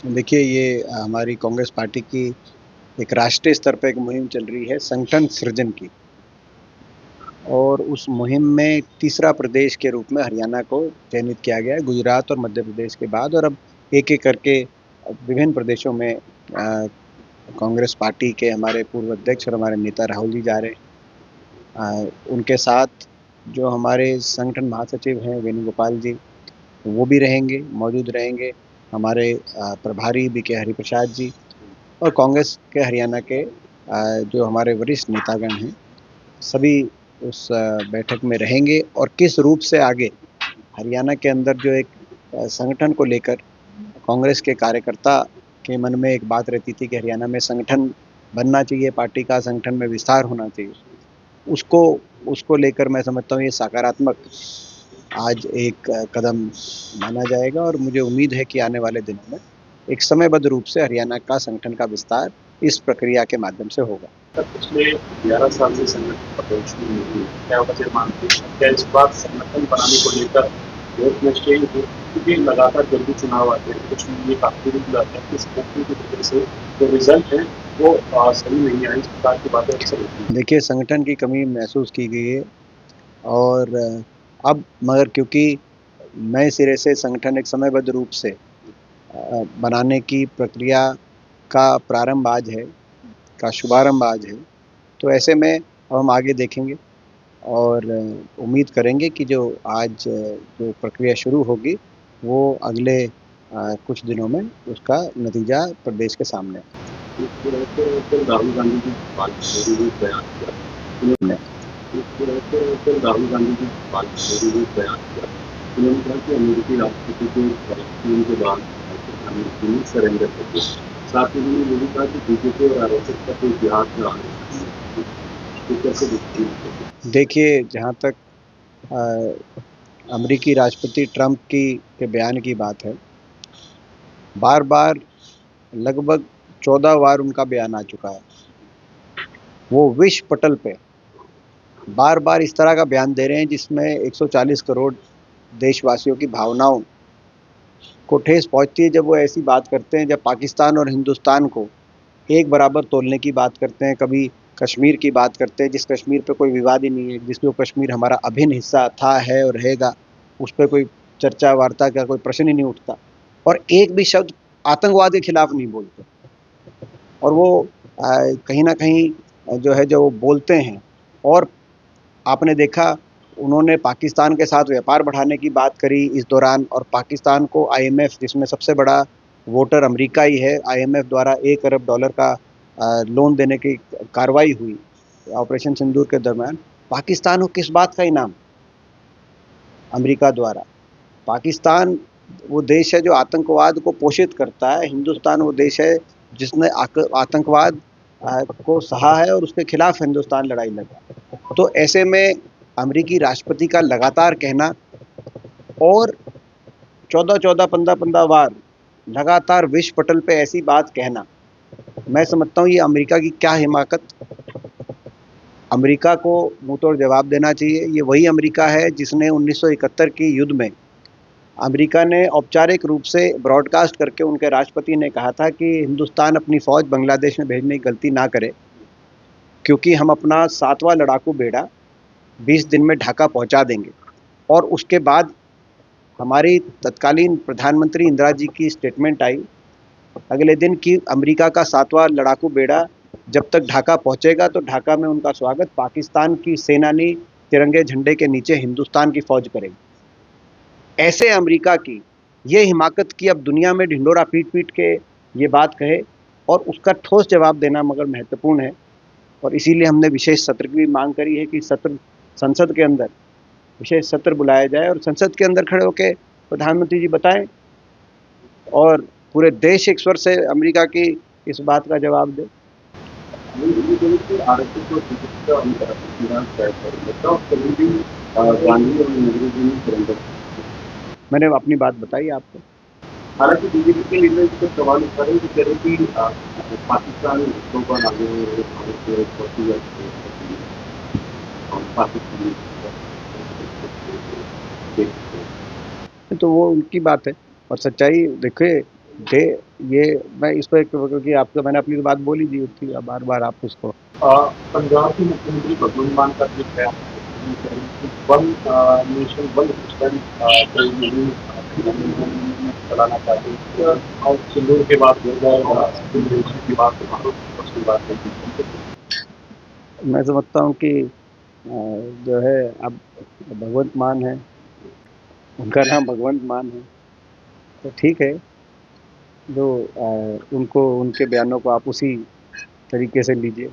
देखिए, ये हमारी कांग्रेस पार्टी की एक राष्ट्रीय स्तर पे एक मुहिम चल रही है संगठन सृजन की। और उस मुहिम में तीसरा प्रदेश के रूप में हरियाणा को चयनित किया गया है, गुजरात और मध्य प्रदेश के बाद। और अब एक-एक करके विभिन्न प्रदेशों में कांग्रेस पार्टी के हमारे पूर्व अध्यक्ष और हमारे नेता राहुल जी जा रहे हैं। उनके साथ जो हमारे संगठन महासचिव हैं वेणुगोपाल जी, वो भी रहेंगे, मौजूद रहेंगे। हमारे प्रभारी बीके हरिप्रसाद जी और कांग्रेस के हरियाणा के जो हमारे वरिष्ठ नेतागण हैं, सभी उस बैठक में रहेंगे। और किस रूप से आगे हरियाणा के अंदर जो एक संगठन को लेकर कांग्रेस के कार्यकर्ता के मन में एक बात रहती थी कि हरियाणा में संगठन बनना चाहिए, पार्टी का संगठन में विस्तार होना चाहिए, उसको उसको लेकर मैं समझता हूँ ये सकारात्मक आज एक कदम माना जाएगा। और मुझे उम्मीद है कि आने वाले दिनों में एक समयबद्ध रूप से हरियाणा का संगठन का विस्तार इस प्रक्रिया के माध्यम से होगा। पिछले 11 साल से संगठन का प्रदर्शन नहीं हुई, क्या वजह मानते हैं? क्या इस बार संगठन बनाने को लेकर बहुत निश्चय हो, क्योंकि लगातार जल्दी चुनाव आते हैं, कुछ ये काफी भी जाते हैं कि संगठन की वजह से जो रिजल्ट है वो सही नहीं आए, इस प्रकार की बातें अक्सर होती हैं। देखिए, संगठन की कमी महसूस की गई है। और अब मगर क्योंकि नए सिरे से संगठन एक समयबद्ध रूप से बनाने की प्रक्रिया का प्रारंभ आज है, का शुभारंभ आज है, तो ऐसे में अब हम आगे देखेंगे और उम्मीद करेंगे कि जो आज जो प्रक्रिया शुरू होगी वो अगले कुछ दिनों में उसका नतीजा प्रदेश के सामने राहुल गांधी जी बात बयान किया, उन्होंने राहुल गांधी जी बात बयान किया, उन्होंने कहा कि अमेरिकी राष्ट्रपति को चुनाव के बाद प्रधानमंत्री ने सरेंडर कर दिया। साथ ही उन्होंने ये भी कहा कि बीजेपी और आरएसएस का कोई इतिहास में आने तो कैसे दिखती है? देखिए, जहाँ तक अमेरिकी राष्ट्रपति ट्रंप की के बयान की बात है, बार बार लगभग 14 बार उनका बयान आ चुका है। वो विश्व पटल पे बार बार इस तरह का बयान दे रहे हैं जिसमें 140 करोड़ देशवासियों की भावनाओं को ठेस पहुंचती है जब वो ऐसी बात करते हैं, जब पाकिस्तान और हिंदुस्तान को एक बराबर तोलने की बात करते हैं। कभी कश्मीर की बात करते हैं, जिस कश्मीर पे कोई विवाद ही नहीं है, जिसमें वो कश्मीर हमारा अभिन्न हिस्सा था, है और रहेगा, उस पर कोई चर्चा वार्ता का कोई प्रश्न ही नहीं उठता। और एक भी शब्द आतंकवाद के खिलाफ नहीं बोलते। और वो कहीं ना कहीं जो है जो वो बोलते हैं। और आपने देखा, उन्होंने पाकिस्तान के साथ व्यापार बढ़ाने की बात करी इस दौरान। और पाकिस्तान को आईएमएफ, जिसमें सबसे बड़ा वोटर अमेरिका ही है, आईएमएफ द्वारा $1 अरब का लोन देने की कार्रवाई हुई ऑपरेशन सिंदूर के दरमियान। पाकिस्तान को किस बात का इनाम? अमेरिका द्वारा। पाकिस्तान वो देश है जो आतंकवाद को पोषित करता है, हिंदुस्तान वो देश है जिसने आतंकवाद को सहा है और उसके खिलाफ हिंदुस्तान लड़ाई लड़ा। तो ऐसे में अमेरिकी राष्ट्रपति का लगातार कहना और 14-14, 15-15 बार लगातार विश्व पटल पे ऐसी बात कहना, मैं समझता हूँ ये अमेरिका की क्या हिमाकत। अमेरिका को मुँह तोड़ जवाब देना चाहिए। ये वही अमेरिका है जिसने 1971 की युद्ध में अमेरिका ने औपचारिक रूप से ब्रॉडकास्ट करके उनके राष्ट्रपति ने कहा था कि हिंदुस्तान अपनी फ़ौज बांग्लादेश में भेजने की गलती ना करे, क्योंकि हम अपना 7वां लड़ाकू बेड़ा 20 दिन में ढाका पहुंचा देंगे। और उसके बाद हमारी तत्कालीन प्रधानमंत्री इंदिरा जी की स्टेटमेंट आई अगले दिन कि अमेरिका का 7वां लड़ाकू बेड़ा जब तक ढाका पहुंचेगा तो ढाका में उनका स्वागत पाकिस्तान की सेनानी तिरंगे झंडे के नीचे हिंदुस्तान की फ़ौज करेगी। ऐसे अमेरिका की ये हिमाकत की अब दुनिया में ढिंडोरा पीट-पीट के ये बात कहे और उसका ठोस जवाब देना मगर महत्वपूर्ण है। और इसीलिए हमने विशेष सत्र की भी मांग करी है कि सत्र संसद के अंदर विशेष सत्र बुलाया जाए और संसद के अंदर खड़े होकर प्रधानमंत्री जी बताएं और पूरे देश एक स्वर से अमेरिका की इस बात का जवाब दे। मैंने अपनी बात बताई आपको। हालांकि बीजेपी के लीडर इस पर सवाल उठा रहे हैं कि कह रहे कि पाकिस्तान इसको पर आगे पाकिस्तान तो वो उनकी बात है। और सच्चाई देखिए, डे ये मैं इस पर क्योंकि आपको मैंने अपनी तो बात बोली दी थी, अब बार-बार आप उसको पंजाब के मुख्यमंत्री भगवंत मान का भी बयान वन नेशन वन सिस्टम चलाना चाहते हैं और सिंदूर के बाद हो जाएगा, की बात उसकी बात नहीं। मैं समझता हूँ कि जो है अब भगवंत मान है, उनका नाम भगवंत मान है, तो ठीक है, जो उनको उनके बयानों को आप उसी तरीके से लीजिए।